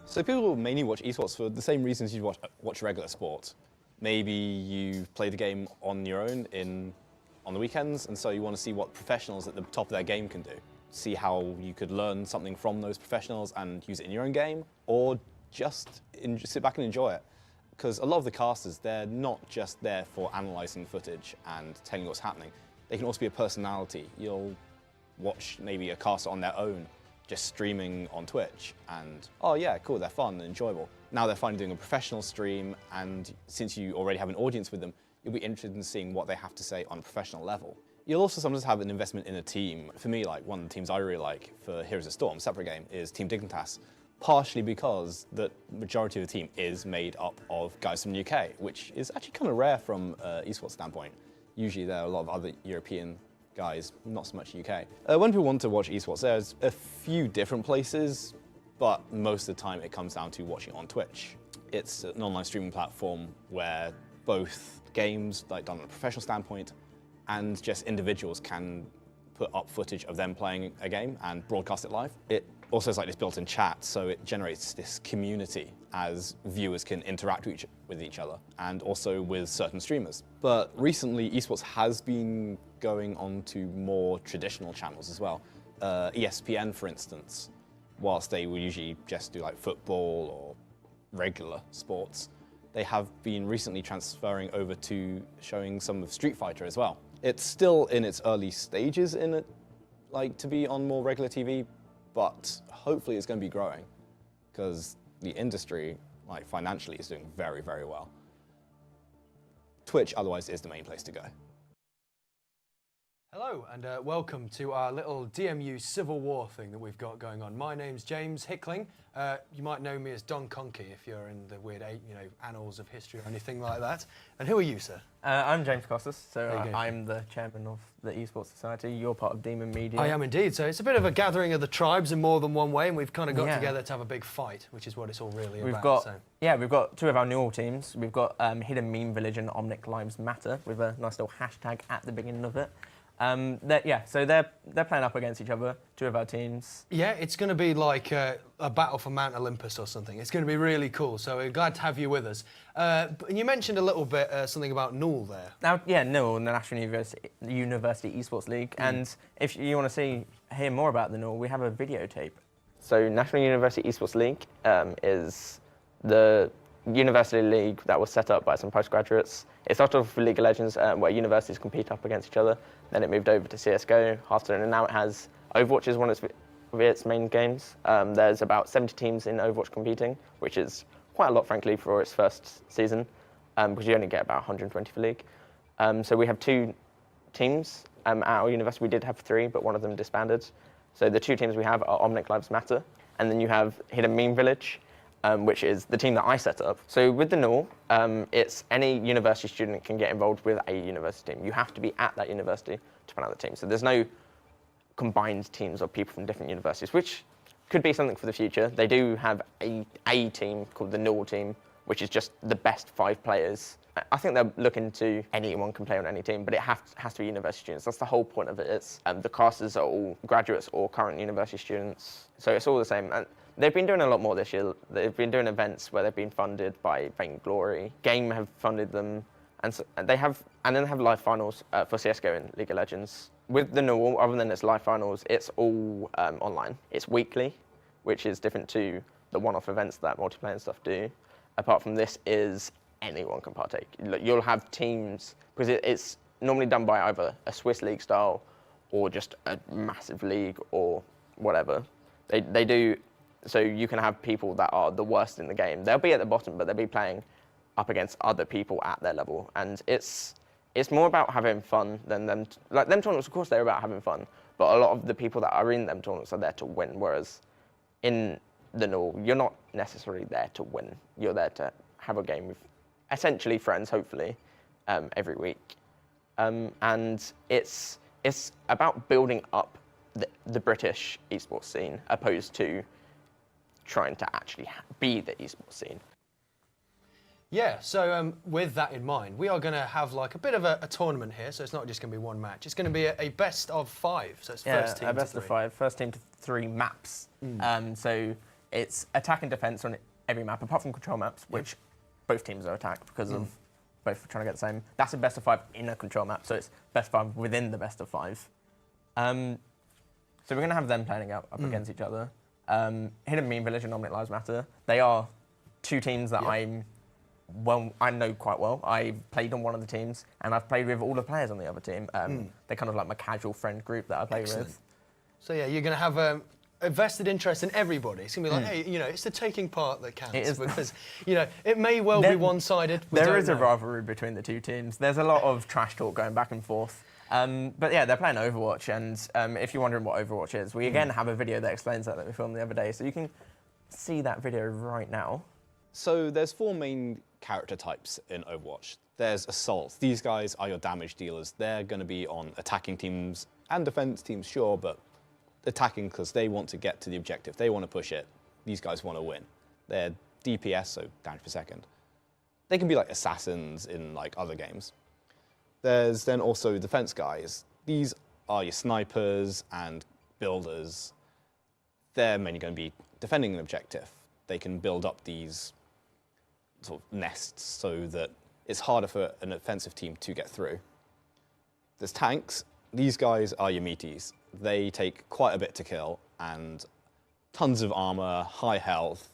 So people mainly watch esports for the same reasons you'd watch regular sport. Maybe you play the game on your own on the weekends, and so you want to see what professionals at the top of their game can do. See how you could learn something from those professionals and use it in your own game, or just sit back and enjoy it. Because a lot of the casters, they're not just there for analysing footage and telling you what's happening. They can also be a personality. You'll watch maybe a caster on their own, just streaming on Twitch, and oh yeah, cool, they're fun and enjoyable. Now they're finally doing a professional stream, and since you already have an audience with them, you'll be interested in seeing what they have to say on a professional level. You'll also sometimes have an investment in a team. For me, like one of the teams I really like for Heroes of Storm, separate game, is Team Dignitas, partially because the majority of the team is made up of guys from the UK, which is actually kind of rare from an esports standpoint. Usually there are a lot of other European guys, not so much UK. When people want to watch esports, there's a few different places, but most of the time it comes down to watching it on Twitch. It's an online streaming platform where both games, like done on a professional standpoint, and just individuals can put up footage of them playing a game and broadcast it live. It also has like this built-in chat, so it generates this community as viewers can interact with each other, and also with certain streamers. But recently, esports has been going on to more traditional channels as well. ESPN, for instance, whilst they will usually just do like football or regular sports, they have been recently transferring over to showing some of Street Fighter as well. It's still in its early stages in it, like to be on more regular TV, but hopefully it's going to be growing because the industry, like financially, is doing very, very well. Twitch, otherwise, is the main place to go. Hello and welcome to our little DMU Civil War thing that we've got going on. My name's James Hickling. You might know me as Don Conkey if you're in the weird, annals of history or anything like that. And who are you, sir? I'm James Costas, so I'm the chairman of the Esports Society. You're part of Demon Media. I am indeed. So it's a bit of a gathering of the tribes in more than one way, and we've kind of got together to have a big fight, which is what it's all really about. We've got two of our new teams. We've got Hidden Meme Village and Omnic Lives Matter with a nice little hashtag at the beginning of it. So they're playing up against each other, two of our teams. Yeah, it's going to be like a battle for Mount Olympus or something. It's going to be really cool, so we're glad to have you with us. And you mentioned a little bit something about NUL there. Now, yeah, NUL, the National University Esports League, and if you want to hear more about the NUL, we have a videotape. So National University Esports League is the university league that was set up by some postgraduates. It started off with League of Legends, where universities compete up against each other. Then it moved over to CSGO, Hearthstone, and now it has Overwatch as one of its main games. There's about 70 teams in Overwatch competing, which is quite a lot, frankly, for its first season, because you only get about 120 for League. So we have two teams. At our university, we did have three, but one of them disbanded. So the two teams we have are Omnic Lives Matter, and then you have Hidden Meme Village, which is the team that I set up. So with the NUL, it's any university student can get involved with a university team. You have to be at that university to play on the team. So there's no combined teams of people from different universities, which could be something for the future. They do have a team called the NUL team, which is just the best 5 players. I think they're looking to anyone can play on any team, but it has to be university students. That's the whole point of it. It's the casters are all graduates or current university students, so it's all the same. And they've been doing a lot more this year. They've been doing events where they've been funded by Vainglory. Game have funded them, and then they have live finals for CS:GO and League of Legends. With the NUL, other than its live finals, it's all online. It's weekly, which is different to the one-off events that multiplayer and stuff do. Apart from this, is anyone can partake. You'll have teams, because it's normally done by either a Swiss league style or just a massive league or whatever. They do. So you can have people that are the worst in the game. They'll be at the bottom, but they'll be playing up against other people at their level. And it's more about having fun than them. Like them tournaments, of course, they're about having fun. But a lot of the people that are in them tournaments are there to win. Whereas in the NUL, you're not necessarily there to win. You're there to have a game with essentially friends, hopefully, every week. And it's about building up the British esports scene, opposed to trying to actually be the esports scene. Yeah, so with that in mind, we are going to have like a bit of a tournament here, so it's not just going to be one match. It's going to be a best of 5, so it's first team a best to 3. of 5, first team to 3 maps. So it's attack and defense on every map, apart from control maps, which both teams are attacked because of both trying to get the same. That's a best of 5 in a control map, so it's best of 5 within the best of 5. So we're going to have them playing up against each other. Hidden Meme Village and Omnic Lives Matter. They are 2 teams that I know quite well. I played on one of the teams, and I've played with all the players on the other team. They're kind of like my casual friend group that I play with. So yeah, you're going to have a vested interest in everybody. It's going to be like, hey, you know, it's the taking part that counts. It is. Because, you know, it may well be one-sided. There is a rivalry between the 2 teams. There's a lot of trash talk going back and forth. But yeah, they're playing Overwatch, and if you're wondering what Overwatch is, we again have a video that explains that we filmed the other day, so you can see that video right now. So there's 4 main character types in Overwatch. There's Assault. These guys are your damage dealers. They're going to be on attacking teams and defense teams, sure, but attacking because they want to get to the objective. They want to push it. These guys want to win. They're DPS, so damage per second. They can be like assassins in like other games. There's then also defense guys. These are your snipers and builders. They're mainly going to be defending an objective. They can build up these sort of nests so that it's harder for an offensive team to get through. There's tanks. These guys are your meaties. They take quite a bit to kill and tons of armor, high health,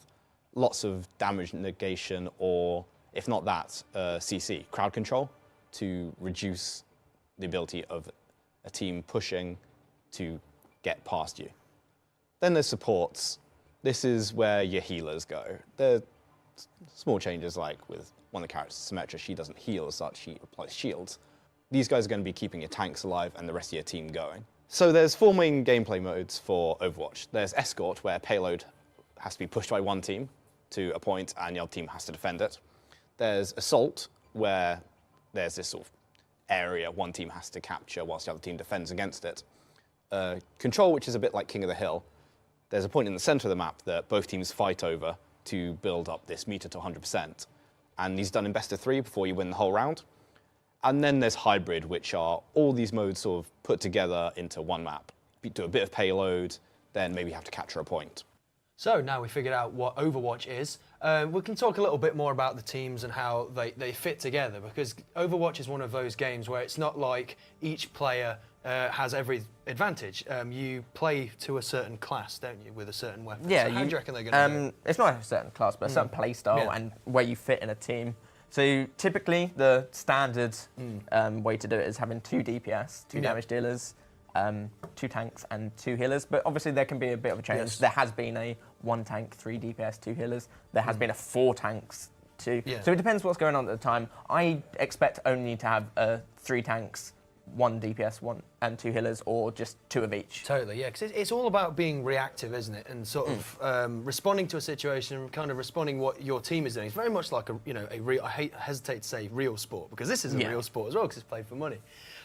lots of damage negation, or if not that, CC, crowd control, to reduce the ability of a team pushing to get past you. Then there's supports. This is where your healers go. There are small changes, like with one of the characters, Symmetra, she doesn't heal as such, she applies shields. These guys are going to be keeping your tanks alive and the rest of your team going. So there's 4 main gameplay modes for Overwatch. There's Escort, where payload has to be pushed by one team to a point and the other team has to defend it. There's Assault, where there's this sort of area one team has to capture whilst the other team defends against it. Control, which is a bit like King of the Hill. There's a point in the center of the map that both teams fight over to build up this meter to 100%. And these are done in best of 3 before you win the whole round. And then there's Hybrid, which are all these modes sort of put together into one map. You do a bit of payload, then maybe you have to capture a point. So now we figured out what Overwatch is. We can talk a little bit more about the teams and how they fit together, because Overwatch is one of those games where it's not like each player has every advantage. You play to a certain class, don't you, with a certain weapon? Yeah, so how do you reckon they're going to do it? It's not a certain class, but a certain play style and where you fit in a team. So typically, the standard way to do it is having 2 DPS, 2 damage dealers, 2 tanks and 2 healers. But obviously, there can be a bit of a change. Yes. There has been a 1 tank, 3 DPS, 2 healers. There has been a 4 tanks, 2. Yeah. So it depends what's going on at the time. I expect only to have 3 tanks, 1 DPS, 1 and 2 healers, or just 2 of each. Totally, yeah, because it's all about being reactive, isn't it? And sort of responding to a situation and kind of responding what your team is doing. It's very much like a real, I hesitate to say real sport, because this is a real sport as well, because it's played for money.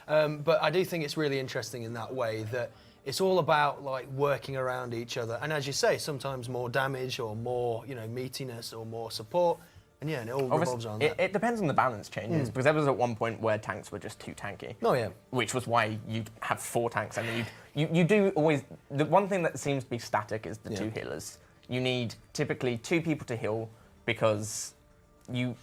But I do think it's really interesting in that way that it's all about like working around each other. And as you say, sometimes more damage or more, meatiness or more support. And yeah, and it all revolves around that. It depends on the balance changes, because there was at one point where tanks were just too tanky. Oh yeah. Which was why you'd have 4 tanks, and then you do always. The one thing that seems to be static is the 2 healers. You need typically 2 people to heal, because you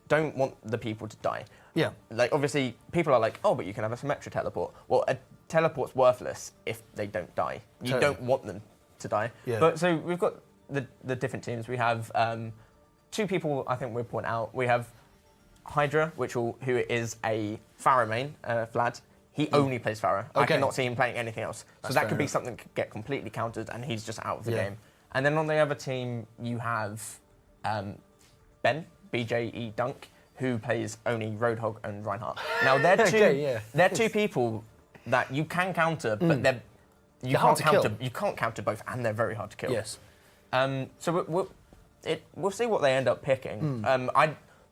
don't want the people to die. Yeah. Like obviously people are like, oh, but you can have a Symmetra teleport. Well, a teleport's worthless if they don't die. You don't want them to die. Yeah. But so we've got the different teams. We have 2 people I think we'll point out. We have Hydra, who is a Pharah main, Vlad. He only plays Pharah. Okay. I cannot see him playing anything else. So that could be something that could get completely countered, and he's just out of the game. And then on the other team, you have Ben, BJE Dunk, who plays only Roadhog and Reinhardt. Now they're 2 they're 2 people that you can counter, but you can't counter both, and they're very hard to kill. Yes. So we'll see what they end up picking.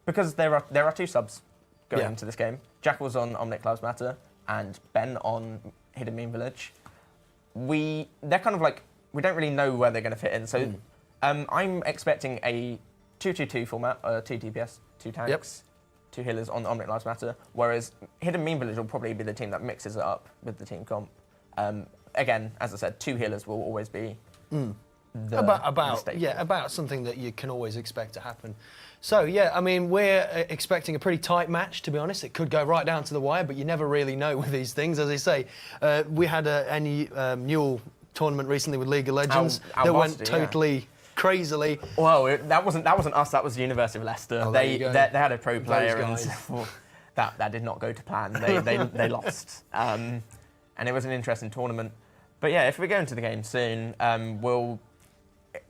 Because there are 2 subs going into this game. Jackal's on Omnic Lives Matter and Ben on Hidden Meme Village. They're kind of like, we don't really know where they're going to fit in. So I'm expecting a 2-2-2 format, 2 DPS, 2 tanks, 2 healers on Omnic Lives Matter, whereas Hidden Meme Village will probably be the team that mixes it up with the team comp. Again, as I said, 2 healers will always be the mistake. about something that you can always expect to happen. So yeah, I mean, we're expecting a pretty tight match, to be honest. It could go right down to the wire, but you never really know with these things. As I say, we had a annual tournament recently with League of Legends that went totally crazily. Well, that wasn't us. That was the University of Leicester. Oh, they had a pro player, and that did not go to plan. They lost, and it was an interesting tournament. But yeah, if we go into the game soon, we'll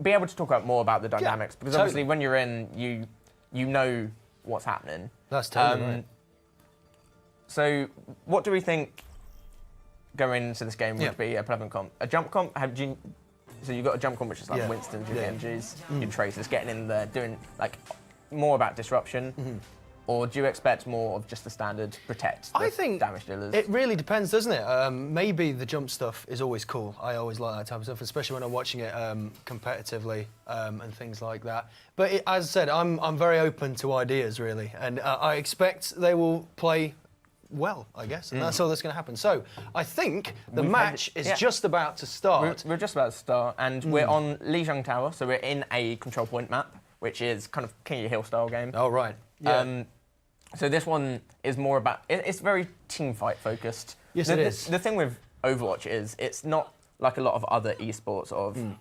be able to talk more about the dynamics, because obviously when you're in, you know what's happening. That's totally right. So, what do we think going into this game would be a prevalent comp? A jump comp? So you've got a jump comp which is like Winston, GMGs, your Tracer's getting in there, doing like more about disruption. Or do you expect more of just the standard protect? I think damage dealers. It really depends, doesn't it? Maybe the jump stuff is always cool. I always like that type of stuff, especially when I'm watching it competitively and things like that. But as I said, I'm very open to ideas, really, and I expect they will play well, I guess, and that's all that's going to happen. So I think the match is just about to start. We're just about to start, and we're on Lijiang Tower, so we're in a control point map, which is kind of King of the Hill style game. Oh, right. Yeah. So this one is more about, it's very team fight focused. Yes, it is. The thing with Overwatch is it's not like a lot of other esports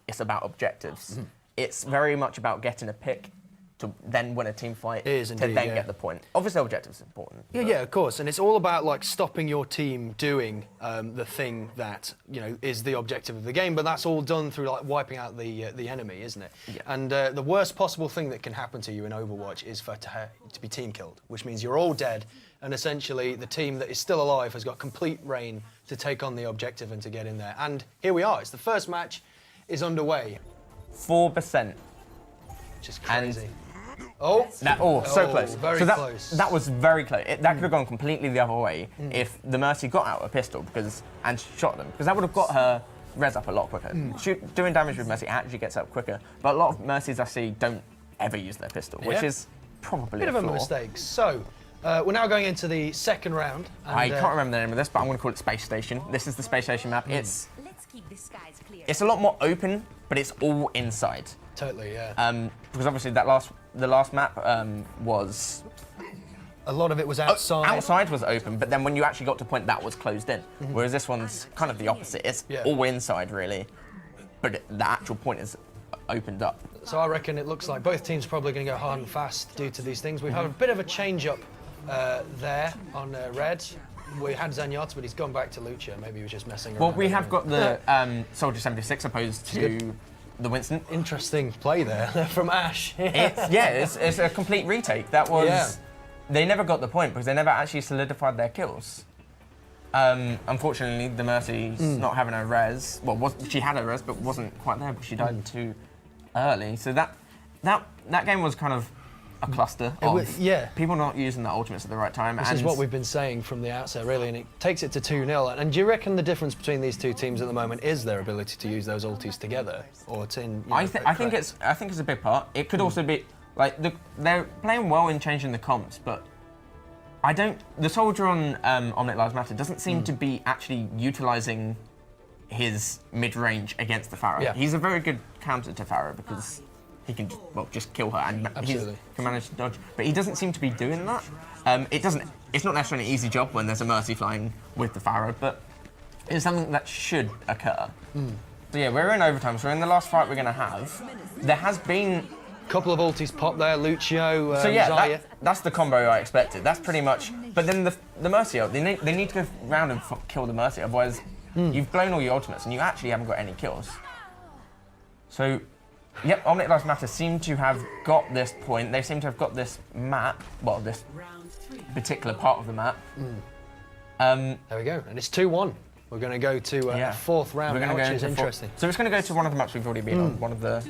it's about objectives. It's very much about getting a pick to then win a team fight to then get the point. Obviously, objectives are important. Yeah, of course, and it's all about like stopping your team doing the thing that is the objective of the game. But that's all done through like wiping out the enemy, isn't it? Yeah. And the worst possible thing that can happen to you in Overwatch is to be team killed, which means you're all dead, and essentially the team that is still alive has got complete reign to take on the objective and to get in there. And here we are. It's the first match is underway. 4%. Which is crazy. So close. Very close. That was very close. That could have gone completely the other way if the Mercy got out a pistol and shot them, because that would have got her res up a lot quicker. Doing damage with Mercy actually gets up quicker, but a lot of Mercies I see don't ever use their pistol, which is probably a bit of a mistake. So we're now going into the second round. And, I can't remember the name of this, but I'm going to call it Space Station. This is the Space Station map. Let's keep the skies clear. It's a lot more open, but it's all inside. Totally, yeah. Because obviously the last map was... A lot of it was outside. Outside was open, but then when you actually got to point, that was closed in. Whereas this one's kind of the opposite. It's all inside, really, but the actual point is opened up. So I reckon it looks like both teams are probably going to go hard and fast due to these things. We've had a bit of a change-up there on red. We had Zenyatta, but he's gone back to Lucia. Maybe he was just messing around. Well, we have got the Soldier 76 opposed to the Winston. Interesting play there from Ash. It's a complete retake. That was... Yeah. They never got the point because they never actually solidified their kills. Unfortunately, the Mercy's not having a res. Well, she had a res, but wasn't quite there because she died too early. So that game was kind of a cluster of people not using the ultimates at the right time. This is what we've been saying from the outset, really, and it takes it to 2-0. And do you reckon the difference between these two teams at the moment is their ability to use those ultis together, or I think it's a big part. It could also be like they're playing well in changing the comps, but the soldier on Omnic Lives Matter doesn't seem to be actually utilising his mid-range against the Pharaoh. Yeah. He's a very good counter to Pharaoh because he can just kill her and he can manage to dodge. But he doesn't seem to be doing that. It's not necessarily an easy job when there's a Mercy flying with the Pharaoh, but it's something that should occur. So yeah, we're in overtime. So in the last fight we're going to have, there has been a couple of ultis pop there, Lucio, so yeah, that's the combo I expected. That's pretty much. But then the Mercy ult, they need to go round and kill the Mercy, otherwise you've blown all your ultimates and you actually haven't got any kills. So, yep, Omnic Lives Matter seem to have got this point. They seem to have got this map, well, this particular part of the map. There we go, and it's 2-1. We're going to go to a fourth round now, which is interesting. So it's going to go to one of the maps we've already been on, one of the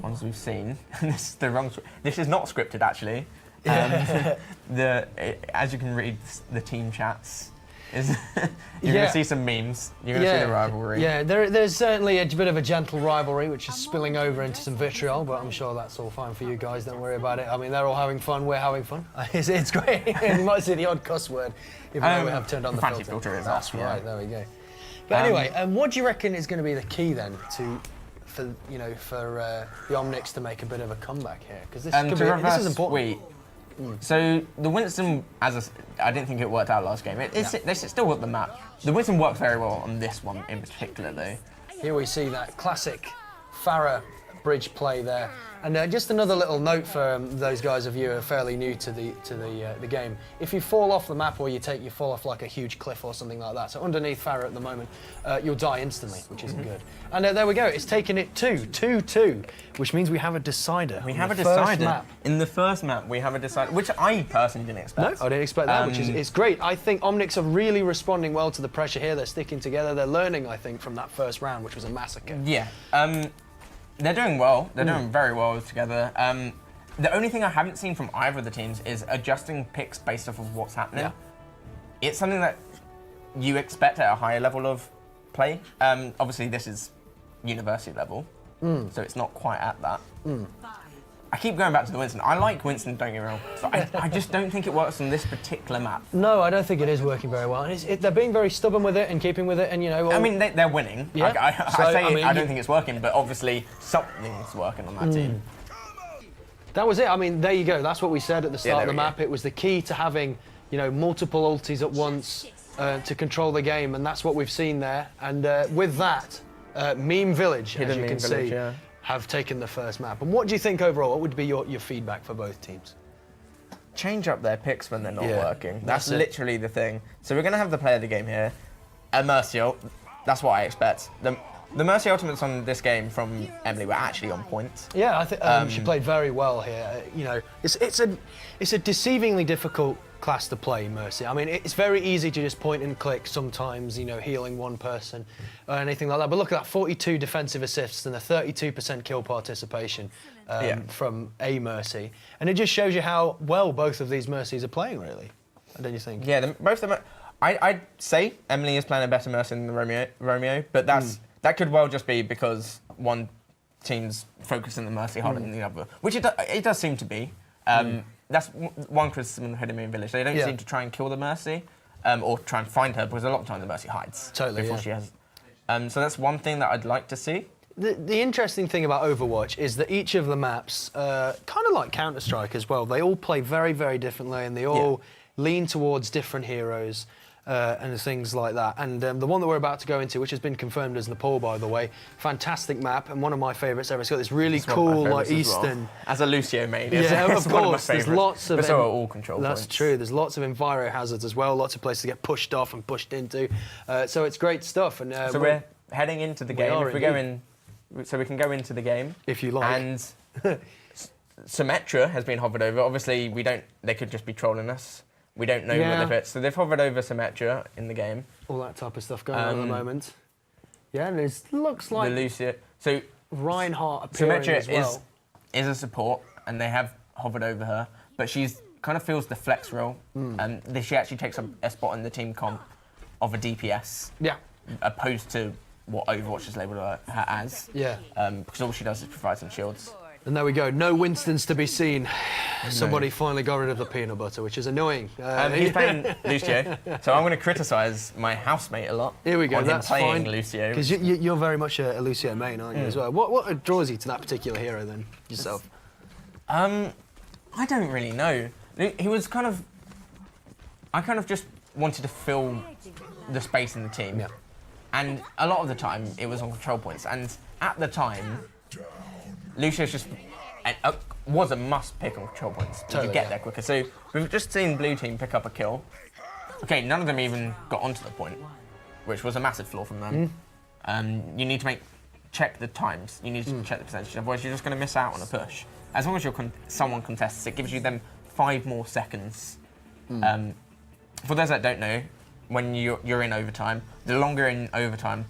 ones we've seen. This is the wrong. This is not scripted, actually. As you can read the team chats, you're going to see some memes. You're going to see the rivalry. Yeah, there's certainly a bit of a gentle rivalry, which is spilling over into some vitriol, but I'm sure that's all fine for you guys. Don't worry about it. I mean, they're all having fun. We're having fun. It's great. You might see the odd cuss word, even though we have turned on the fancy filter. Is that's right. There we go. But anyway, what do you reckon is going to be the key then to for the Omnics to make a bit of a comeback here? Because this this is important. So the Winston, I didn't think it worked out last game. They still got the map. The Winston worked very well on this one in particular, though. Here we see that classic Farah bridge play there. And just another little note for those guys of you who are fairly new to the game. If you fall off the map or you fall off like a huge cliff or something like that, so underneath Farah at the moment, you'll die instantly, which isn't good. And there we go, it's taken it 2-2, which means we have a decider. We have a decider. In the first map, we have a decider, which I personally didn't expect. No, I didn't expect that, which is it's great. I think Omnics are really responding well to the pressure here. They're sticking together. They're learning, I think, from that first round, which was a massacre. Yeah. They're doing well. They're doing very well together. The only thing I haven't seen from either of the teams is adjusting picks based off of what's happening. Yeah. It's something that you expect at a higher level of play. Obviously, this is university level, so it's not quite at that. I keep going back to the Winston. I like Winston, don't get me wrong, but I just don't think it works on this particular map. No, I don't think it is working very well. They're being very stubborn with it and keeping with it, and I mean, they're winning. Yeah. I don't think it's working, but obviously something's working on that team. That was it. I mean, there you go. That's what we said at the start of the map. It was the key to having, multiple ultis at once to control the game, and that's what we've seen there. And with that, Meme Village, as you can see, have taken the first map. And what do you think overall? What would be your feedback for both teams? Change up their picks when they're not working. That's literally the thing. So we're going to have the player of the game here. A Mercy ult. That's what I expect. The Mercy ultimates on this game from Emily were actually on point. Yeah, I think she played very well here. It's a deceivingly difficult class to play, Mercy. I mean, it's very easy to just point and click sometimes, healing one person or anything like that. But look at that, 42 defensive assists and a 32% kill participation from a Mercy. And it just shows you how well both of these Mercies are playing, really. Don't you think? Yeah, both of them. I'd say Emily is playing a better Mercy than the Romeo, but that could well just be because one team's focusing the Mercy harder than the other, which it does seem to be. That's one criticism of Hidden Village. They don't seem to try and kill the Mercy or try and find her, because a lot of times the Mercy hides before she has. So that's one thing that I'd like to see. The interesting thing about Overwatch is that each of the maps, kind of like Counter-Strike as well, they all play very, very differently, and they all lean towards different heroes. And things like that. And the one that we're about to go into, which has been confirmed as Nepal, by the way, fantastic map and one of my favourites ever. It's got this really cool, like Eastern. Well. As a Lucio main, of course. There's lots of. But so are all control That's points. true. There's lots of enviro hazards as well. Lots of places to get pushed off and pushed into. So it's great stuff. And so we're heading into the game. If we go in, so we can go into the game if you like. And Symmetra has been hovered over. Obviously, they could just be trolling us. We don't know what they've hit. So they've hovered over Symmetra in the game. All that type of stuff going on at the moment. Yeah, and it looks like the Lucia. So Reinhardt appearing Symmetra as well. is a support, and they have hovered over her, but she's kind of feels the flex role, and she actually takes a spot in the team comp of a DPS. Yeah. Opposed to what Overwatch has labelled her as. Yeah. Because all she does is provide some shields. And there we go, no Winstons to be seen. Somebody finally got rid of the peanut butter, which is annoying. He's playing Lucio, so I'm going to criticise my housemate a lot. Here we go, on that's him playing fine. Lucio. Because you're very much a Lucio main, aren't you, as well? What draws you to that particular hero, then, yourself? I don't really know. He was kind of... I kind of just wanted to fill the space in the team. Yeah. And a lot of the time, it was on control points. And at the time, Lucio's just was a must pick on control points to get there quicker. So we've just seen blue team pick up a kill. Okay, none of them even got onto the point, which was a massive flaw from them. You need to check the times. You need to check the percentage. Otherwise, you're just going to miss out on a push. As long as someone contests, it gives you them 5 more seconds. For those that don't know, when you're in overtime, the longer in overtime,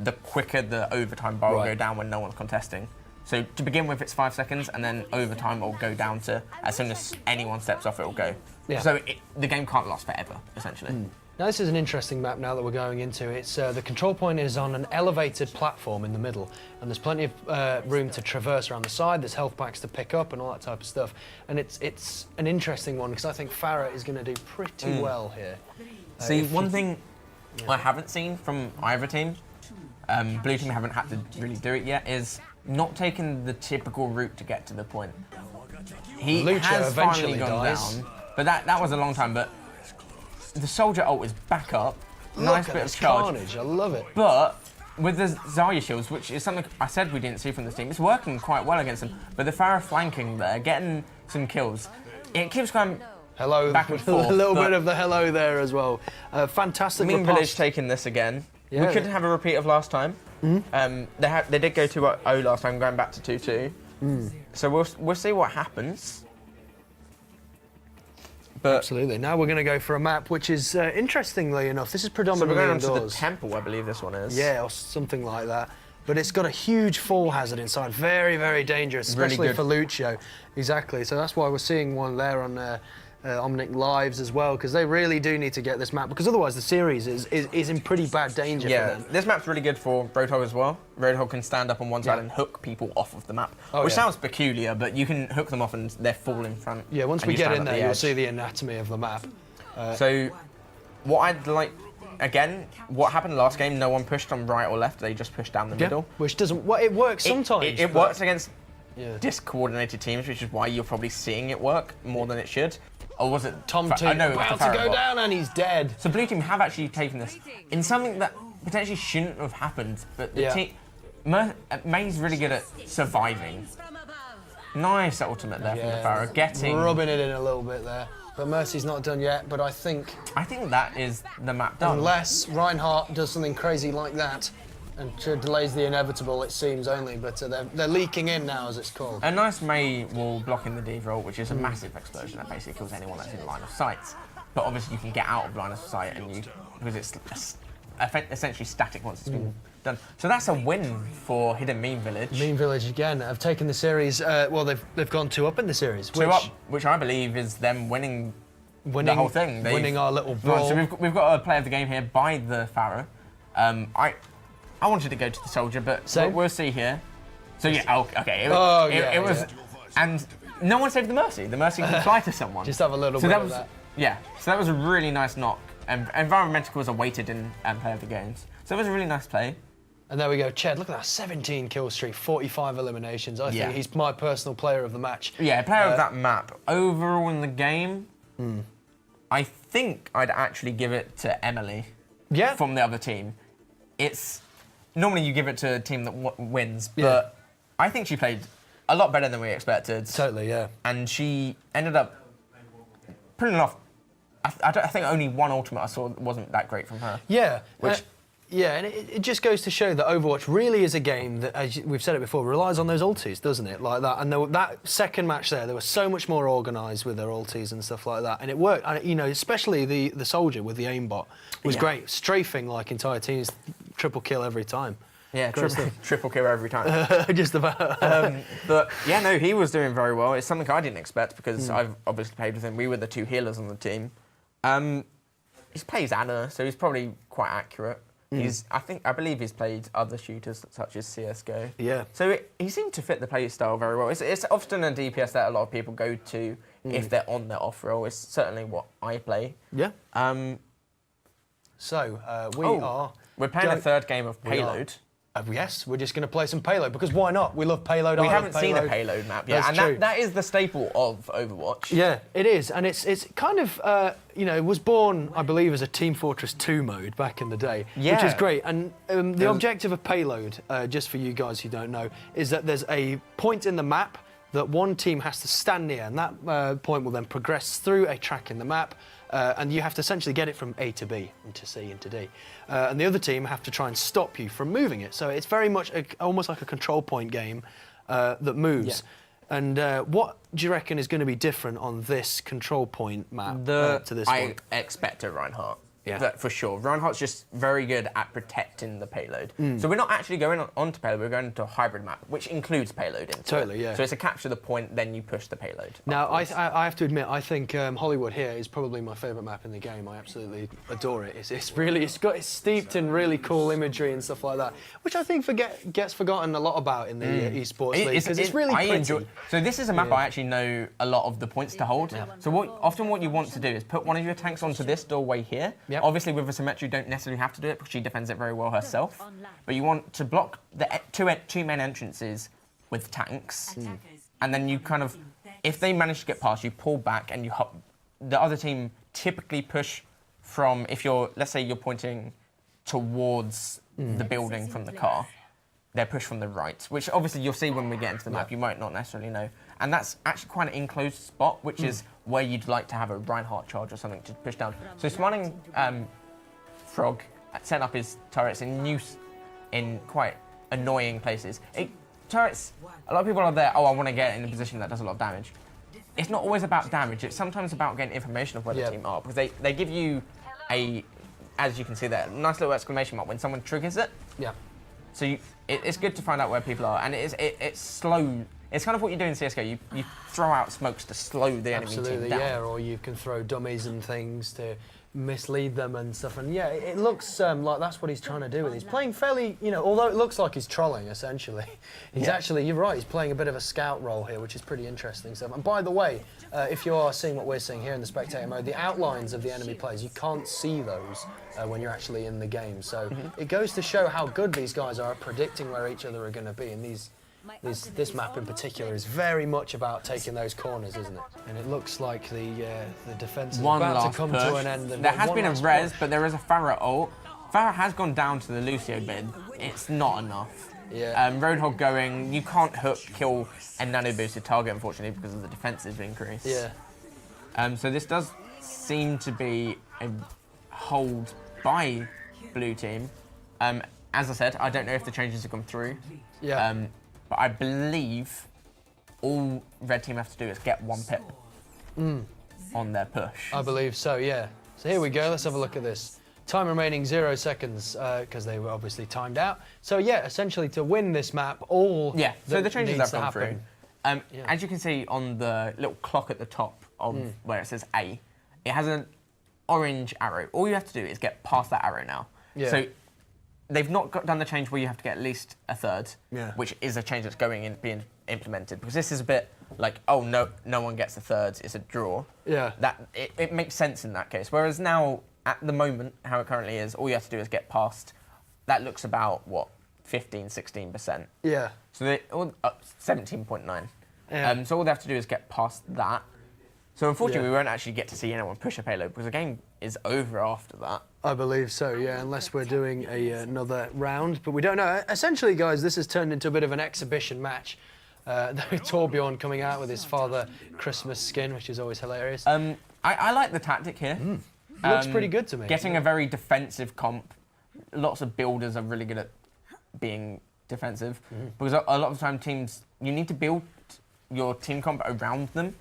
the quicker the overtime bar will go down when no one's contesting. So to begin with, it's 5 seconds, and then overtime will go down to as soon as anyone steps off, it will go. Yeah. So the game can't last forever, essentially. Now this is an interesting map now that we're going into. It's the control point is on an elevated platform in the middle, and there's plenty of room to traverse around the side. There's health packs to pick up and all that type of stuff. And it's an interesting one because I think Farah is going to do pretty well here. See, one thing I haven't seen from either team Blue team haven't had to really do it yet, is not taking the typical route to get to the point. He Lucha has finally eventually gone dies. down, but that was a long time. But the soldier ult is back up. Nice Look bit at of this charge. carnage, I love it. But with the Zarya shields, which is something I said we didn't see from this team, it's working quite well against them. But the Pharah flanking there, getting some kills, it keeps going Hello, back and forth. a little bit of the hello there as well. Fantastic Mean riposte. Village taking this again. Yeah. We could have a repeat of last time. They did go 2-0 last time, going back to 2-2. So we'll see what happens. But Absolutely. Now we're going to go for a map which is, interestingly enough, this is so we're predominantly going on to the indoors. temple, I believe this one is. Yeah, or something like that. But it's got a huge fall hazard inside. Very, very dangerous, Really especially good. for Lucio. Exactly. So that's why we're seeing one there on Omnic Lives as well, because they really do need to get this map, because otherwise the series is in pretty bad danger for Yeah, them. this map's really good for Roadhog as well. Roadhog can stand up on one side Yeah. and hook people off of the map, Oh, which yeah. sounds peculiar, but you can hook them off and they're full in front. Yeah, once and we you get stand in at there, the you'll edge. see the anatomy of the map. So, what I'd like, again, what happened last game, no one pushed on right or left, they just pushed down the Yeah, middle. which doesn't. Well, it works sometimes. It but- works against Yeah. discoordinated teams, which is why you're probably seeing it work more than it should. Or was it Tom Fa- T I know it was about the to Farah go bot. down, and he's dead. So Blue Team have actually taken this in something that potentially shouldn't have happened, but the Yeah. team, May's really good at surviving. Nice ultimate there from the Farah, getting. rubbing it in a little bit there. But Mercy's not done yet. But I think I think that is the map done. unless Reinhardt does something crazy like that and delays the inevitable, it seems only. But they're leaking in now, as it's called. A nice May wall blocking the D roll, which is a massive explosion that basically kills anyone that's in line of sight. But obviously you can get out of line of sight because it's essentially static once it's been done. So that's a win for Hidden Mean Village. Mean Village again have taken the series. Well, they've gone 2-up in the series. Two up, which I believe is them winning winning the whole thing. winning our little Right, brawl. so we've got a player of the game here by the Farah. I wanted to go to the soldier, but Same. we'll see here. So yeah, okay. It was, yeah. and no one saved the Mercy. The Mercy can fly to someone. Just have a little so bit that of was, that. Yeah, so that was a really nice knock. Environmental was awaited in player of the games. So it was a really nice play. And there we go, Ched. Look at that, 17 kill streak, 45 eliminations. I Yeah. think he's my personal player of the match. Yeah, player of that map. Overall in the game, I think I'd actually give it to Emily. Yeah. From the other team. It's normally you give it to a team that wins, Yeah. but I think she played a lot better than we expected. Totally, yeah. And she ended up pulling off. I think only one ultimate I saw wasn't that great from her. Yeah. Which- Yeah, and it just goes to show that Overwatch really is a game that, as we've said it before, relies on those ultis, doesn't it? Like that. And that second match there was so much more organised with their ultis and stuff like that. And it worked. And, you know, especially the soldier with the aimbot was Yeah. great. Strafing like entire teams, triple kill every time. Yeah, Great triple kill every time. Just about. But yeah, no, he was doing very well. It's something I didn't expect because I've obviously played with him. We were the two healers on the team. He plays Anna, so he's probably quite accurate. I believe he's played other shooters such as CS:GO. Yeah. So he seemed to fit the play style very well. It's often a DPS that a lot of people go to if they're on their off roll. It's certainly what I play. Yeah. So We're playing a third game of We are. Payload. Yes, we're just going to play some Payload because why not? We love Payload. We I love haven't seen a Payload map yet, That's and true. that is the staple of Overwatch. Yeah, it is, and it's kind of it was born, I believe, as a Team Fortress 2 mode back in the day, which is Yeah. great. And the objective of Payload, just for you guys who don't know, is that there's a point in the map that one team has to stand near, and that point will then progress through a track in the map. And you have to essentially get it from A to B, and to C and to D. And the other team have to try and stop you from moving it. So it's very much almost like a control point game that moves. Yeah. And what do you reckon is going to be different on this control point map to this one? I expect a Reinhardt. Yeah. That for sure. Reinhardt's just very good at protecting the payload. So we're not actually going onto payload, we're going to a hybrid map, which includes payload into it. Totally, yeah. So it's a capture the point, then you push the payload. Now, I upwards. have to admit, I think Hollywood here is probably my favourite map in the game. I absolutely adore it. It's steeped in really cool imagery and stuff like that, which I think gets forgotten a lot about in the esports league because it's really pretty. So this is a map I actually know a lot of the points to hold. So often what you want to do is put one of your tanks onto this doorway here, Yep. Obviously, with the symmetry, you don't necessarily have to do it because she defends it very well herself. But you want to block the two main entrances with tanks, and then you kind of, if they manage to get past, you pull back and you hop. The other team typically push from, if you're, let's say you're pointing towards the building from the car, they're pushed from the right, which obviously you'll see when we get into the map. You might not necessarily know. And that's actually quite an enclosed spot, which is where you'd like to have a Reinhardt charge or something to push down. So Smiling Frog set up his turrets in quite annoying places. Turrets, a lot of people are there, oh, I want to get in a position that does a lot of damage. It's not always about damage, it's sometimes about getting information of where the team are, because they give you a, as you can see there, nice little exclamation mark when someone triggers it. Yeah. So it's good to find out where people are, and it's slow. It's kind of what you do in CSGO. You throw out smokes to slow the enemy team down. Yeah, or you can throw dummies and things to mislead them and stuff. And yeah, it looks like that's what he's trying to do with it. He's playing fairly, although it looks like he's trolling, essentially, he's actually, you're right, he's playing a bit of a scout role here, which is pretty interesting stuff. And by the way, if you are seeing what we're seeing here in the spectator mode, the outlines of the enemy players, you can't see those when you're actually in the game. So it goes to show how good these guys are at predicting where each other are going to be. And this map in particular is very much about taking those corners, isn't it? And it looks like the defence is about to come to an end. There has been a res, but there is a Farah ult. Farah has gone down to the Lucio bid. It's not enough. Yeah. Roadhog going, you can't hook, kill, and nano-boosted target, unfortunately, because of the defensive increase. Yeah. So this does seem to be a hold by blue team. As I said, I don't know if the changes have gone through. Yeah. But I believe all red team have to do is get one pip on their push. I believe so, yeah. So here we go, let's have a look at this. Time remaining 0 seconds, because they were obviously timed out. So yeah, essentially to win this map, so the changes have gone through. Yeah. As you can see on the little clock at the top of where it says A, it has an orange arrow. All you have to do is get past that arrow now. Yeah. So they've not done the change where you have to get at least a third, which is a change that's being implemented, because this is a bit like, oh, no one gets a third, it's a draw. Yeah. It makes sense in that case. Whereas now, at the moment, how it currently is, all you have to do is get past, that looks about, 15, 16%. Yeah. So 17.9. Yeah. So all they have to do is get past that. So unfortunately, we won't actually get to see anyone push a payload, because the game is over after that. I believe so, yeah, unless we're doing another round, but we don't know. Essentially, guys, this has turned into a bit of an exhibition match. Torbjorn coming out with his Father Christmas skin, which is always hilarious. I like the tactic here. Looks pretty good to me. Getting a very defensive comp. Lots of builders are really good at being defensive, because a lot of the time teams, you need to build your team comp around them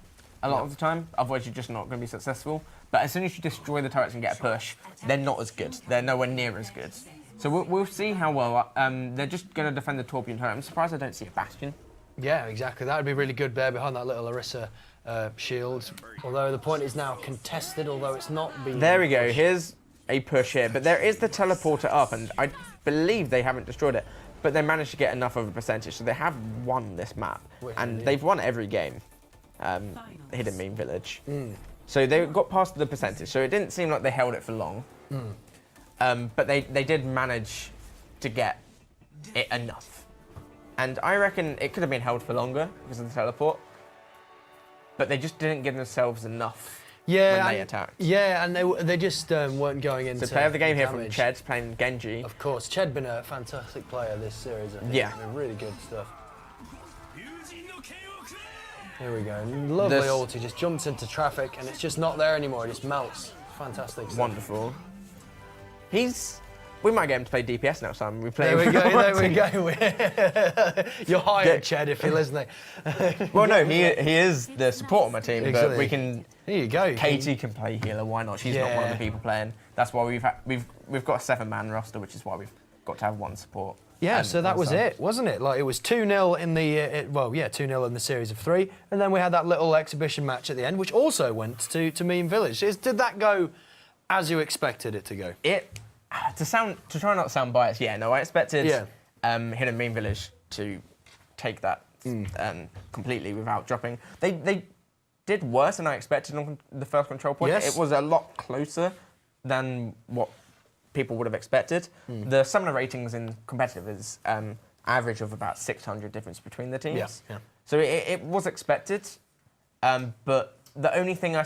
a lot of the time, otherwise you're just not going to be successful. But as soon as you destroy the turrets and get a push, they're not as good. They're nowhere near as good. So we'll see how well. They're just going to defend the Torbjorn turret. I'm surprised I don't see a Bastion. Yeah, exactly. That would be really good there behind that little Orisa shield. Although the point is now contested, although it's not being... There we go. Here's a push here. But there is the teleporter up, and I believe they haven't destroyed it. But they managed to get enough of a percentage, so they have won this map. And they've won every game. Hidden Meme Village. So they got past the percentage, so it didn't seem like they held it for long. But they did manage to get it enough. And I reckon it could have been held for longer because of the teleport. But they just didn't give themselves enough when they attacked. Yeah, and they just weren't going into So player of the game here from damage. Ched, playing Genji. Of course, Ched been a fantastic player this series. I think. Yeah. Been really good stuff. Here we go. Lovely ulti, just jumps into traffic and it's just not there anymore. It just melts. Fantastic stuff. Wonderful. We might get him to play DPS next time. There we go. You're hired, Ched, if you're listening. Well, no, he is the support on my team, but we can... Here you go. Katie can play healer, why not? She's not one of the people playing. That's why we've got a 7-man roster, which is why we've got to have one support. Yeah, so that was it, wasn't it? Like, it was 2-0 in the 2-0 in the series of 3, and then we had that little exhibition match at the end, which also went to Meme Village. Did that go as you expected it to go? To try not to sound biased, I expected Hidden Meme Village to take that completely without dropping. They did worse than I expected on the first control point. Yes. It was a lot closer than what people would have expected. The summoner ratings in competitive is average of about 600 difference between the teams. Yeah. So it was expected, but the only thing I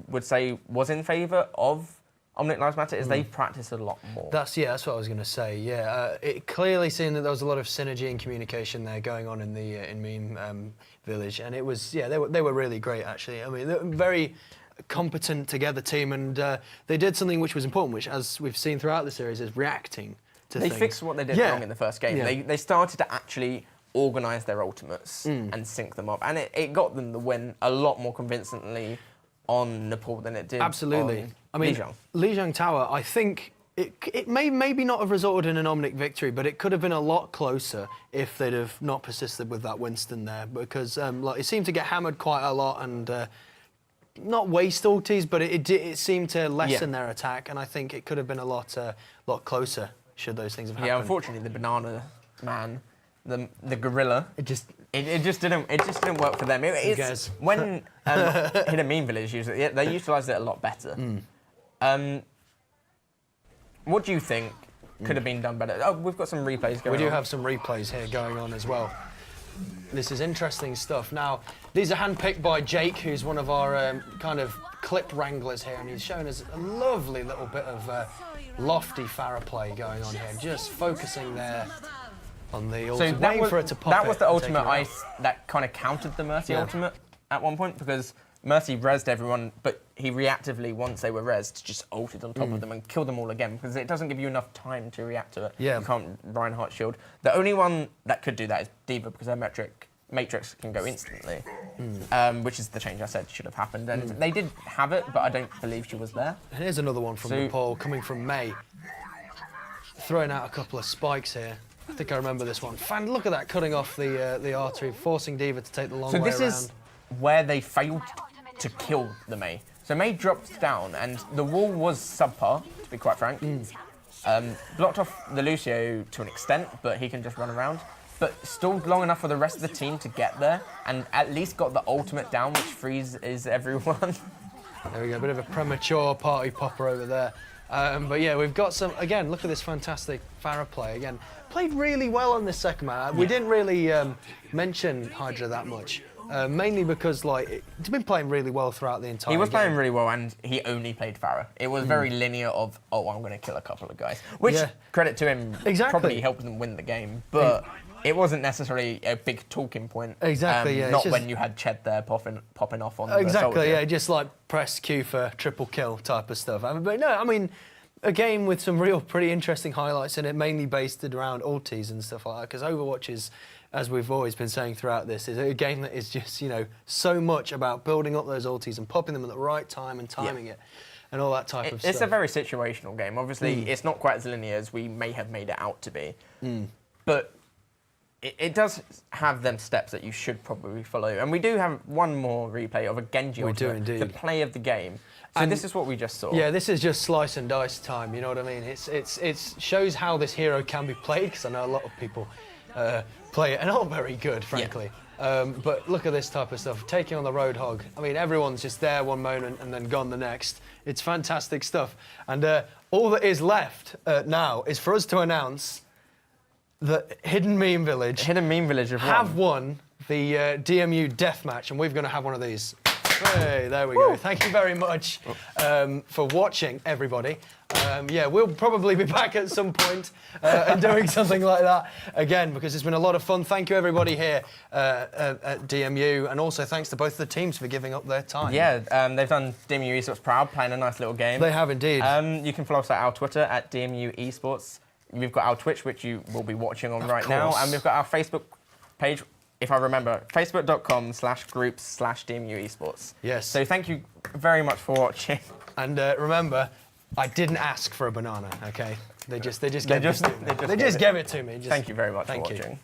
would say was in favour of Omnic Lives Matter is they practice a lot more. That's what I was going to say. Yeah, it clearly seemed that there was a lot of synergy and communication there going on in the in Meme Village, and it was they were really great actually. I mean, they were very competent together team, and they did something which was important, which as we've seen throughout the series is reacting to They things. fixed what they did wrong in the first game. Yeah. They started to actually organise their ultimates and sync them up, and it got them the win a lot more convincingly on Nepal than it did. Absolutely. On I mean, Lijiang. Lijiang Tower, I think it may maybe not have resulted in an Omnic victory, but it could have been a lot closer if they'd have not persisted with that Winston there, because like, it seemed to get hammered quite a lot and not waste ultis, but it seemed to lessen their attack, and I think it could have been a lot closer should those things have happened. Yeah, unfortunately, the banana man, the gorilla, it just didn't work for them. It's when Hidden Meme Village they utilised it a lot better. What do you think could have been done better? Oh, we've got some replays going on. We do have some replays here going on as well. This is interesting stuff. Now, these are handpicked by Jake, who's one of our kind of clip wranglers here, and he's shown us a lovely little bit of lofty Farah play going on here, just focusing there on the ultimate, waiting for it to pop. That was the ultimate ice ice that kind of countered the Mercy ultimate at one point, because Mercy rezzed everyone, but he reactively, once they were rezzed, just ulted on top of them and killed them all again, because it doesn't give you enough time to react to it. Yeah. You can't Reinhardt shield. The only one that could do that is D.Va, because their Matrix can go instantly, which is the change I said should have happened. And they did have it, but I don't believe she was there. And here's another one from Nepal, coming from May. Throwing out a couple of spikes here. I think I remember this one. Fan, look at that, cutting off the artery, forcing D.Va to take the long way around. So this is where they failed to kill the Mei. So Mei dropped down, and the wall was subpar, to be quite frank. Blocked off the Lucio to an extent, but he can just run around. But stalled long enough for the rest of the team to get there, and at least got the ultimate down, which freezes everyone. There we go, a bit of a premature party popper over there. But yeah, we've got some, again, look at this fantastic Farah play. Again, played really well on this second match. We didn't really mention Hydra that much, mainly because like he's been playing really well throughout the entire game. He was playing really well, and he only played Farah. It was very linear of, oh, I'm going to kill a couple of guys. Which, credit to him, probably helped them win the game. But it wasn't necessarily a big talking point. Exactly, Not when you had Ched there popping off on the Exactly, soldier. just like press Q for triple kill type of stuff. But no, I mean, a game with some real pretty interesting highlights in it, mainly based around ultis and stuff like that, because Overwatch is, as we've always been saying throughout this, is a game that is just, you know, so much about building up those ultis and popping them at the right time and timing it and all that type of stuff. It's a very situational game. Obviously, it's not quite as linear as we may have made it out to be. But it does have them steps that you should probably follow. And we do have one more replay of a Genji ultimate, the play of the game. So this is what we just saw. Yeah, this is just slice and dice time, you know what I mean? It shows how this hero can be played, because I know a lot of people play it and are very good, frankly. But look at this type of stuff, taking on the Roadhog. I mean, everyone's just there one moment and then gone the next. It's fantastic stuff. And all that is left now is for us to announce that Hidden Meme Village have won the DMU Deathmatch, and we're going to have one of these. Hey, there we go. Thank you very much for watching, everybody. Yeah, we'll probably be back at some point and doing something like that again, because it's been a lot of fun. Thank you, everybody here at DMU, and also thanks to both of the teams for giving up their time. Yeah, they've done DMU Esports proud, playing a nice little game. They have indeed. You can follow us at our Twitter at DMU Esports. We've got our Twitch, which you will be watching on right now, and we've got our Facebook page, if I remember, facebook.com/groups/DMU Esports. Yes. So thank you very much for watching. And remember, I didn't ask for a banana, okay? They just gave it to me. Thank you very much for watching.